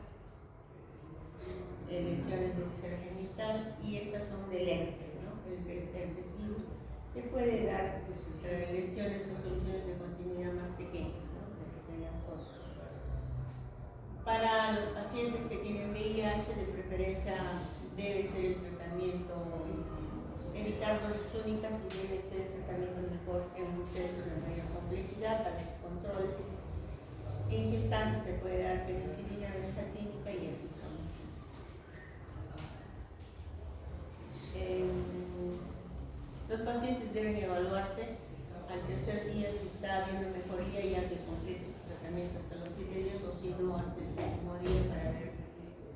lesiones del visor genital, y estas son del herpes, ¿no? El herpes virus, que puede dar lesiones o soluciones de continuidad más pequeñas, ¿no? De pequeñas zonas. Para los pacientes que tienen VIH, de preferencia debe ser el tratamiento, evitar dosis únicas, y debe ser el tratamiento mejor en un centro de mayor complejidad para que controles. En qué instante se puede dar penicilina benzatínica y acitromicina. Los pacientes deben evaluarse al tercer día si está habiendo mejoría, ya que complete su tratamiento hasta los 7 días, o si no, hasta el 7º día, para ver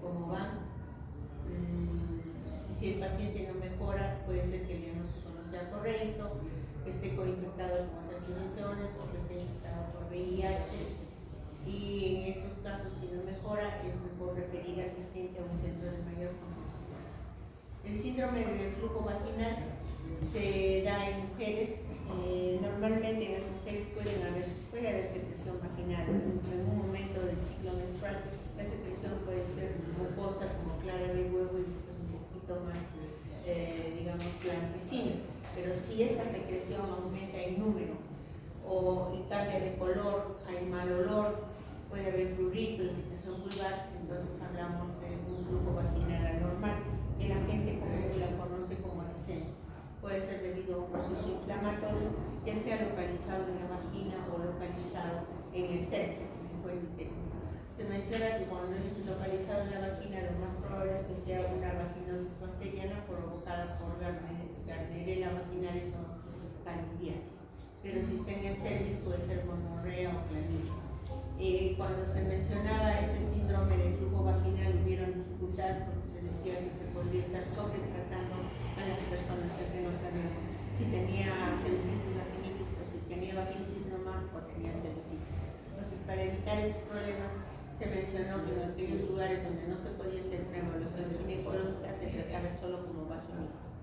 cómo va. Y si el paciente no mejora, puede ser que el diagnóstico no sea correcto, que esté coinfectado con otras infecciones o que esté infectado por VIH. Y en estos casos, si no mejora, es mejor referir al paciente a un centro de mayor complejidad. El síndrome del flujo vaginal se da en mujeres. Normalmente en las mujeres puede haber secreción vaginal en un momento del ciclo menstrual. La secreción puede ser mucosa, como clara de huevo, y después un poquito más, digamos, blanquecina. Pero si esta secreción aumenta en número y cambia de color, hay mal olor, puede haber prurito, irritación vulvar, entonces hablamos de un flujo vaginal anormal, que la gente común la conoce como descenso. Puede ser debido a un proceso inflamatorio, ya sea localizado en la vagina o localizado en el cervix, en el cuello uterino. Se menciona que cuando es localizado en la vagina, lo más probable es que sea una vaginosis bacteriana provocada por Gardnerella vaginalis o candidiasis. Pero si está en el cervix, puede ser gonorrea o clamidia. Cuando se mencionaba este síndrome de flujo vaginal, hubieron dificultades porque se decía que se podría estar sobretratando a las personas, ya que no sabían si tenía cervicitis y vaginitis, o si tenía vaginitis nomás o tenía cervicitis. Entonces, para evitar estos problemas, se mencionó que en aquellos lugares donde no se podía hacer una evaluación ginecológica, se trataba solo como vaginitis.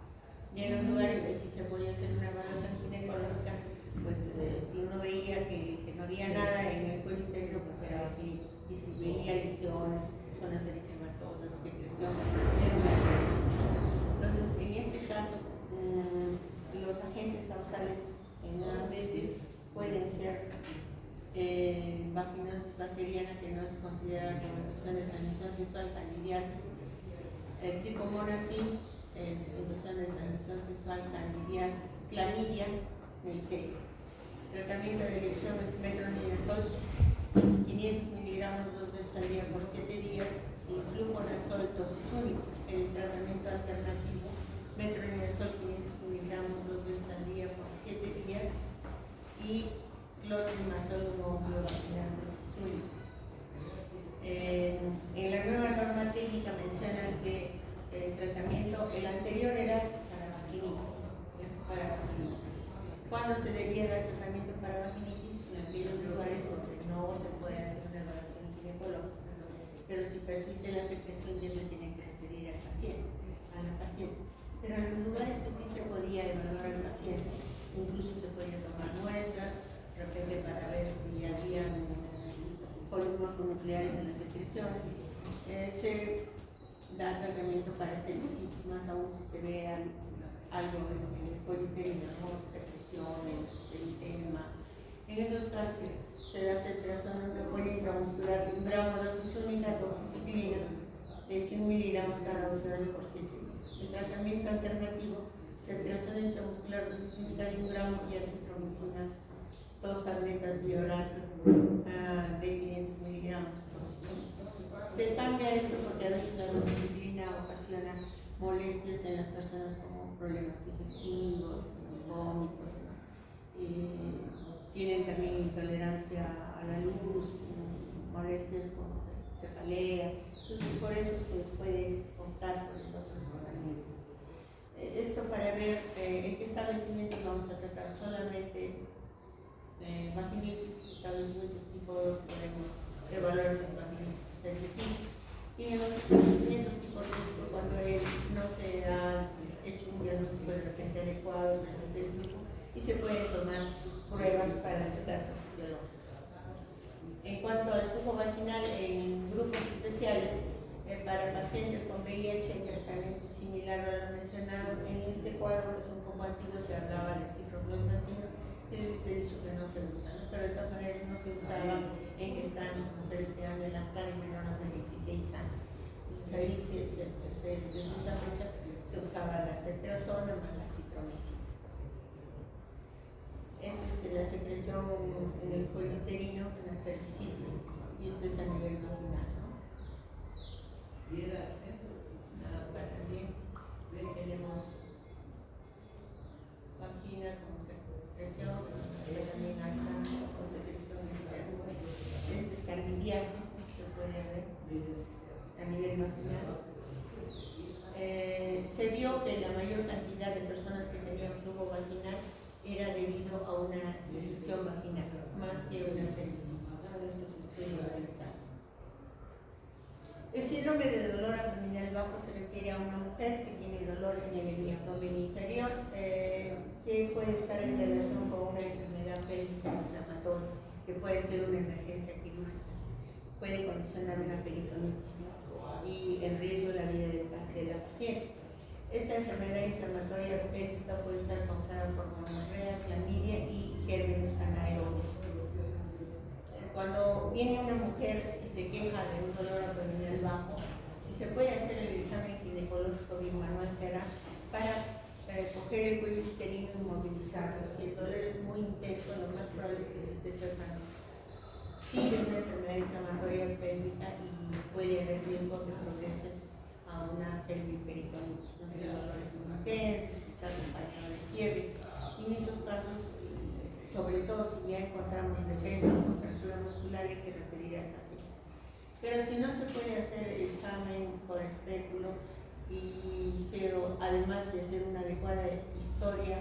Y en los lugares que sí se podía hacer una evaluación ginecológica, pues si uno veía que no había nada en el cuello uterino, pues era vaginitis. Y si veía lesiones, zonas eritematosas, secreción, era una cervicitis. Entonces, en este caso, los agentes causales nuevamente pueden ser vaginosis bacteriana, que no es considerada como infección de transmisión sexual, candidiasis, tricomonasis, infección de transmisión sexual, candidiasis, clamidia, neisseria. Tratamiento de elección es metronidazol, 500 miligramos 2 veces al día por 7 días, y fluconazol, dosis única. El tratamiento alternativo, metronidazol 500 miligramos 2 veces al día por 7 días, y clotrimazol vaginal, dosis única. En la nueva norma técnica mencionan que el tratamiento, el anterior era para vaginitis, ¿Cuándo se debía dar tratamiento para vaginitis? En aquellos lugares donde no se puede hacer una evaluación ginecológica, pero si persiste la secreción, ya se tiene que referir al paciente, a la paciente. Pero en los lugares que sí se podía evaluar al paciente, incluso se podía tomar muestras, de repente para ver si había polímeros nucleares en las secreciones, se da tratamiento para cervicitis, más aún si se ve algo en el cuello uterino, secreciones, eritema. En esos casos se da ceftriaxona, una apoyo intramuscular de 1 gramo, dosis única, doxiciclina, de 100 miligramos cada 12 horas por 7 días. El tratamiento alternativo, ceftriaxona intramuscular, dosis única de 1 gramo, y acitromicina, 2 tabletas bioral de 500 miligramos, dosis única. Se cambia esto porque a veces la doxiciclina ocasiona molestias en las personas como problemas digestivos, vómitos, ¿no? Tienen también intolerancia a la luz, molestias como cefalea. Entonces, por eso se puede optar por el otro tratamiento. Esto para ver en qué establecimientos vamos a tratar solamente vaginitis. Establecimientos tipo 2 podemos evaluar si es vaginitis o cervicitis. Y en los establecimientos tipo riesgo, cuando no se ha hecho un diagnóstico de repente adecuado, y se pueden tomar pruebas para descartes biológicos. En cuanto al flujo vaginal, en especiales para pacientes con VIH y tratamiento similar a lo mencionado en este cuadro, que es un poco antiguo, se hablaba del ciprofloxacino, y les he dicho que no se usa, ¿no? Pero de todas maneras no se usaba en gestantes, mujeres que han de lactar en menores de 16 años. Entonces ahí desde esa fecha se usaba la ceftriaxona más la citromicina. Esta es la secreción en el cuello uterino, en la cervicitis, y esto es a nivel vaginal, ¿no? Acá también tenemos vagina con secreción, también hasta con secreción externa. Esta es candidiasis, se puede ver a nivel vaginal. Se vio que la mayor cantidad de personas que tenían flujo vaginal era debido a una infección vaginal, más que una cervicitis, ¿no? En estos estudios realizados. El síndrome de dolor abdominal bajo se refiere a una mujer que tiene dolor en el abdomen inferior, que puede estar en relación con una enfermedad pélvica inflamatoria, que puede ser una emergencia quirúrgica, puede condicionar una peritonitis, ¿no? Y en riesgo la vida de la paciente. Esta enfermedad inflamatoria pélvica puede estar causada por gonorrea, clamidia y gérmenes anaerobios. Cuando viene una mujer y se queja de un dolor abdominal bajo, si se puede hacer el examen ginecológico bimanual será para coger el cuello uterino y movilizarlo. Si el dolor es muy intenso, lo más probable es que se esté tratando sí de una enfermedad inflamatoria pélvica y puede haber riesgo de progrese a una pelviperitonitis, no sé, dolores muy intensos, si está acompañado de fiebre. Y en esos casos, sobre todo si ya encontramos defensa o contractura muscular, hay que referir al paciente. Pero si no se puede hacer el examen por espéculo y además de hacer una adecuada historia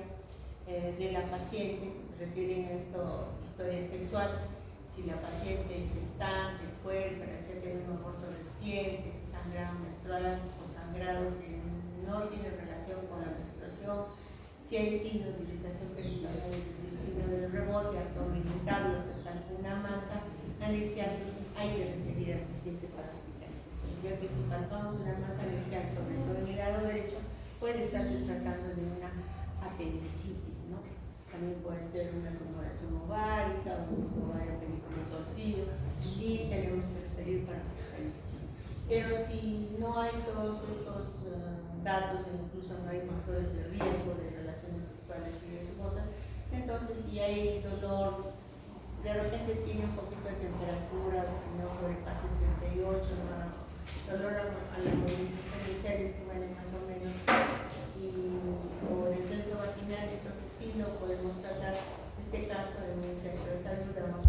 de la paciente, refieren a esto historia sexual, si la paciente es gestante, puérpera, si tiene un aborto reciente, sangrado menstrual o sangrado que no tiene relación con la menstruación, si hay signos de irritación peritoneal, es decir, signo del rebote, abdomen irritable, o sea, una masa anexial, hay que referir al paciente para hospitalización, ya que si palpamos una masa anexial, sobre todo en el lado derecho, puede estarse tratando de una apendicitis, ¿no? También puede ser una tumoración ovárica o un ovario películo torcido y tenemos que referir para hospitalización. Pero si no hay todos estos datos, incluso no hay factores de riesgo de relaciones sexuales riesgosas, entonces si hay dolor, de repente tiene un poquito de temperatura, no sobrepase 38, dolor a la movilización de cervix, bueno, más o menos, o descenso vaginal, entonces sí lo podemos tratar. Este caso en el centro de salud damos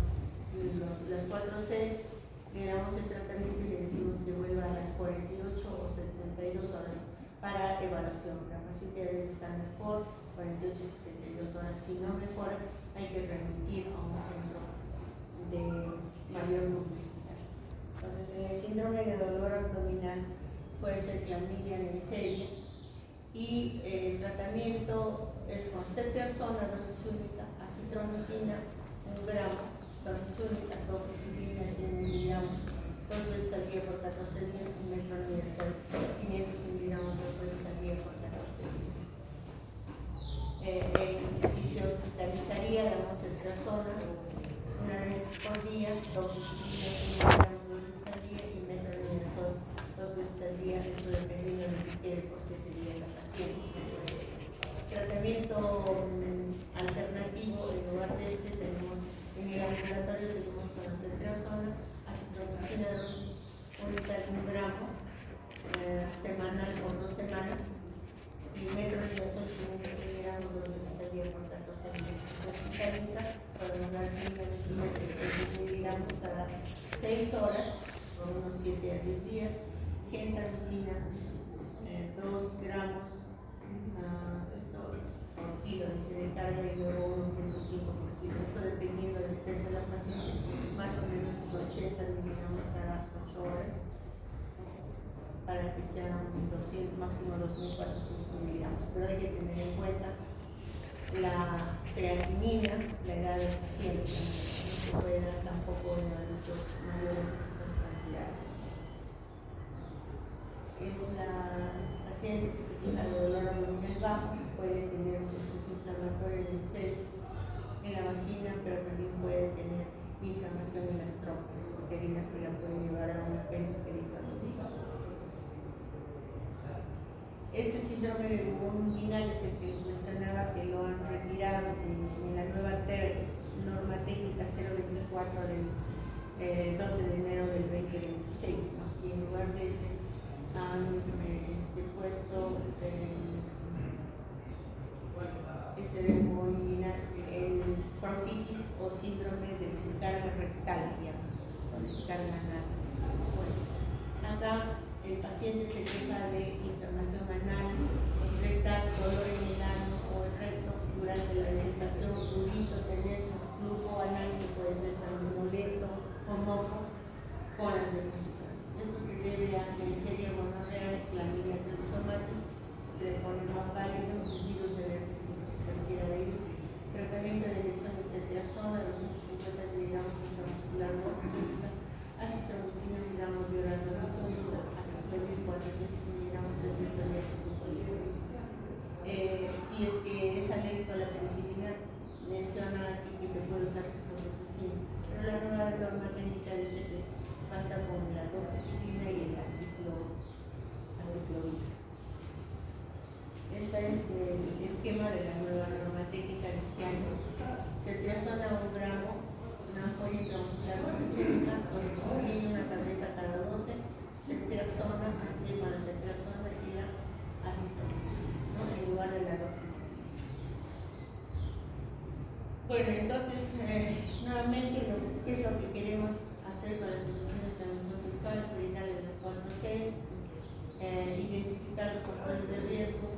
las 4 Cs, le damos el tratamiento y le decimos que vuelva a las 48 o 72 horas para evaluación. La paciente debe estar mejor, 48 o 72 horas. Si no mejora, hay que remitir a un centro de mayor complejidad. Entonces, en el síndrome de dolor abdominal puede ser clamidia, Neisseria, y el tratamiento es con ceftriaxona, dosis única, acitromicina, 1 gramo, dosis única, doxiciclina, 100 miligramos, 2 veces al día por 14 días, y metronidazol, 500 miligramos 2 veces al día por 14 días. Si se hospitalizaría, damos ceftriaxona 1 vez por día, doxiciclina, 100 miligramos 2 veces al día, y metronidazol 2 veces al día, esto dependiendo de que quede por 7 días la paciente. Tratamiento alternativo, en lugar de este, tenemos en el ambulatorio, seguimos con la ceftriaxona, acitromicina, dosis única de 1 gramo, semanal por 2 semanas, y metronidazol 500 miligramos 2 veces al día por 14 días. Si se hospitaliza, podemos dar clindamicina 600 miligramos cada 6 horas, por unos 7 a 10 días, gentamicina 2 gramos por kilo de carga y luego 1.5 por kilo. Esto dependiendo del peso de la paciente, más o menos 80 miligramos cada 8 horas, para que sean 200, máximo 2.400 miligramos. Pero hay que tener en cuenta la creatinina, la edad del paciente. No se puede dar tampoco en adultos mayores estas cantidades. es la paciente que se queja de dolor abdominal bajo, puede tener un proceso inflamatorio en el cervix, en la vagina, pero también puede tener inflamación en las trompas uterinas que la pueden llevar a una peritonitis. Este síndrome de Bugon inguinal es el que les mencionaba, que lo han retirado en la nueva norma técnica 024 del 12 de enero del 2026, ¿no? Y en lugar de ese han puesto ese de Bugon inguinal, el proctitis o síndrome de descarga rectal, digamos, o descarga anal. Bueno, acá el paciente se queja de inflamación anal, rectal, dolor en el ano o el recto durante la alimentación, prurito, tenesmo, flujo anal que puede ser sanguinolento o moco con las deposiciones. Esto se debe a Neisseria gonorrea, clamidia trachomatis, treponema pálido, virus del herpes simple, cualquiera de ellos. Tratamiento de lesión de ceftriaxona, 250 miligramos intramuscular, dosis única, acitromicina, miligramos de oral, dosis única, aciclovir 400 miligramos 3 veces al día por 5 días. Si es que es alérgico a la penicilina, menciona aquí que se puede usar ciprofloxacina, pero la nueva norma técnica dice que basta con la doxiciclina y el aciclovir. Este es el esquema de la nueva norma técnica de este año. Ceftriaxona 1 gramo, una ampolla intramuscular dosis única, doxiciclina, una tableta cada 12, ceftriaxona, así con la ceftriaxona y la acitromicina, ¿no? En lugar de la doxiciclina. Bueno, entonces, nuevamente, ¿qué es lo que queremos hacer con las situaciones de transmisión sexual? Prioridad de los 4 Cs, identificar los factores de riesgo,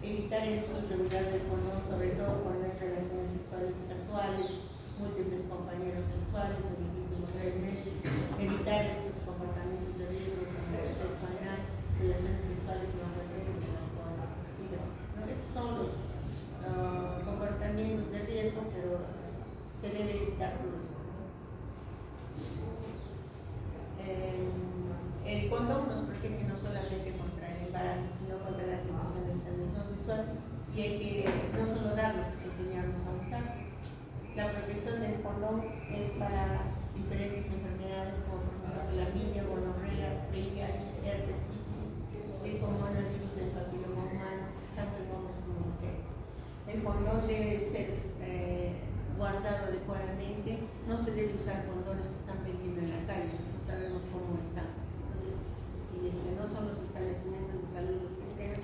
evitar el uso irregular del condón, sobre todo cuando hay relaciones sexuales casuales, múltiples compañeros sexuales en los últimos 6 meses, evitar estos comportamientos de riesgo como el sexo anal, relaciones sexuales más frecuentes que el alcohol y drogas, ¿no? Estos son los comportamientos de riesgo, pero se debe evitar todo esto. El condón nos protege no solamente contra el embarazo, sino contra las infecciones de transmisión sexual, y hay que no solo darlos, enseñarnos a usar. La protección del condón es para diferentes enfermedades como por ejemplo clamidia, gonorrea, VIH, herpes, sífilis, el coronavirus, el papiloma humano, tanto en hombres como mujeres. El condón debe ser guardado adecuadamente, no se debe usar condones que están vendiendo en la calle, no sabemos cómo están. Entonces, si es que no son los establecimientos de salud los que entregan,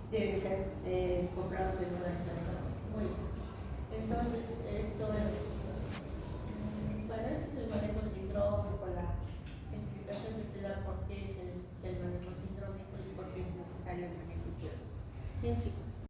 deben ser comprados en lugares adecuados. Muy bien. Entonces, esto es, bueno, este es el manejo sindrómico, la explicación que se da por qué se necesita el manejo sindrómico y por qué es necesario el manejo. Bien, chicos.